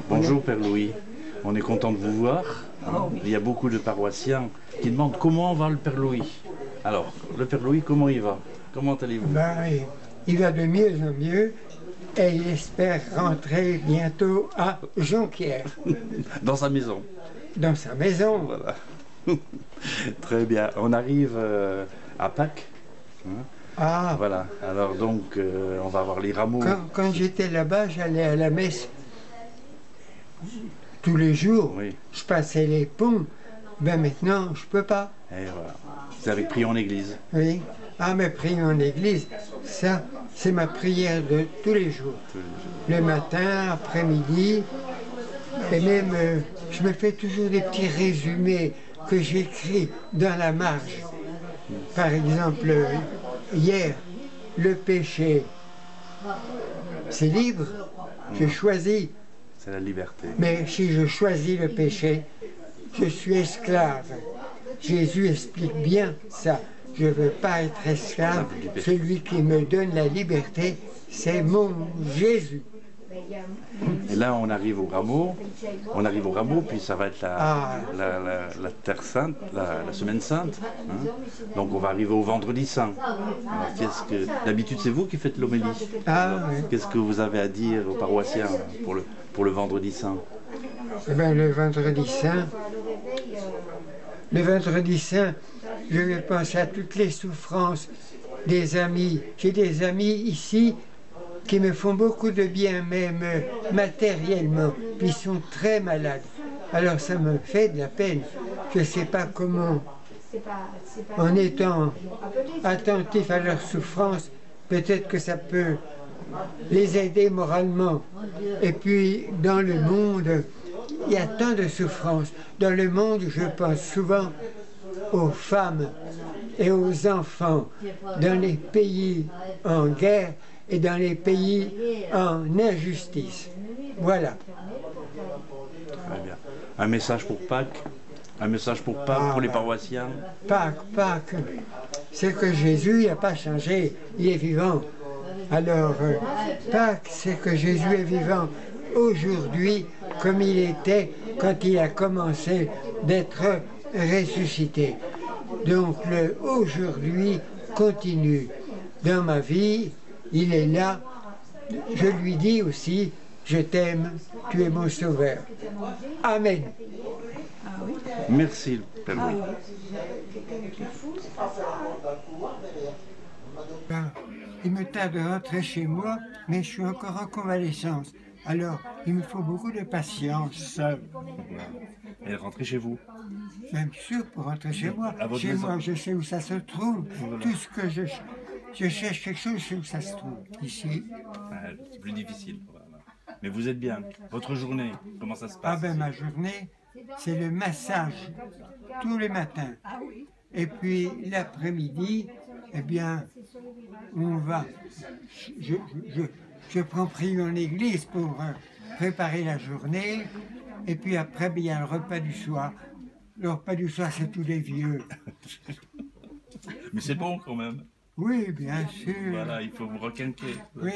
Bonjour Père Louis, on est content de vous voir. Il y a beaucoup de paroissiens qui demandent comment va le Père Louis. Alors, le Père Louis, comment il va? Comment allez-vous? Il va de mieux en mieux et il espère rentrer bientôt à Jonquière. Dans sa maison. Dans sa maison. Voilà. Très bien. On arrive à Pâques. Hein. Ah, Voilà. Alors donc, on va avoir les rameaux. quand j'étais là-bas, j'allais à la messe tous les jours. Oui. Je passais les ponts. Ben maintenant, je peux pas. Et voilà. C'est avec prier en église. Oui. Ah, mais prier en église, ça, c'est ma prière de tous les jours. Le matin, après-midi, et même, je me fais toujours des petits résumés que j'écris dans la marge. Par exemple, hier, le péché, c'est libre, je choisis. C'est la liberté. Mais si je choisis le péché, je suis esclave. Jésus explique bien ça. Je ne veux pas être esclave. Celui qui me donne la liberté, c'est mon Jésus. Et là, on arrive au rameau. On arrive au rameau, puis ça va être la Terre Sainte, la Semaine Sainte. Hein. Donc on va arriver au Vendredi Saint. Alors, d'habitude, c'est vous qui faites l'homélie. Oui. Qu'est-ce que vous avez à dire aux paroissiens pour le Vendredi Saint? Eh bien, le Vendredi Saint, je vais penser à toutes les souffrances des amis. J'ai des amis ici qui me font beaucoup de bien, même matériellement. Ils sont très malades. Alors ça me fait de la peine. Je ne sais pas comment, en étant attentif à leurs souffrances, peut-être que ça peut les aider moralement. Et puis, dans le monde, il y a tant de souffrances. Dans le monde, je pense souvent aux femmes et aux enfants, dans les pays en guerre et dans les pays en injustice. Voilà. Très bien. Un message pour Pâques? Un message pour Pâques, pour les paroissiens? Pâques, c'est que Jésus n'a pas changé, il est vivant. Alors, Pâques, c'est que Jésus est vivant aujourd'hui comme il était quand il a commencé d'être ressuscité. Donc, le aujourd'hui continue. Dans ma vie, il est là. Je lui dis aussi, je t'aime, tu es mon sauveur. Amen. Merci, Père Louis. Il me tarde de rentrer chez moi, mais je suis encore en convalescence. Alors, il me faut beaucoup de patience. Et rentrez chez vous. Bien sûr, pour rentrer chez moi. Chez maison. moi, je sais où ça se trouve. Voilà. Tout ce que je cherche quelque chose, je sais où ça se trouve. Ici. C'est plus difficile. Voilà. Mais vous êtes bien. Votre journée, comment ça se passe? Ah ben, ma journée, c'est le massage tous les matins. Et puis l'après-midi, eh bien, on va. Je prends prière en église pour préparer la journée. Et puis après, il y a le repas du soir. Le repas du soir, c'est tous les vieux. Mais c'est bon quand même. Oui, bien sûr. Voilà, il faut vous requinquer. Oui.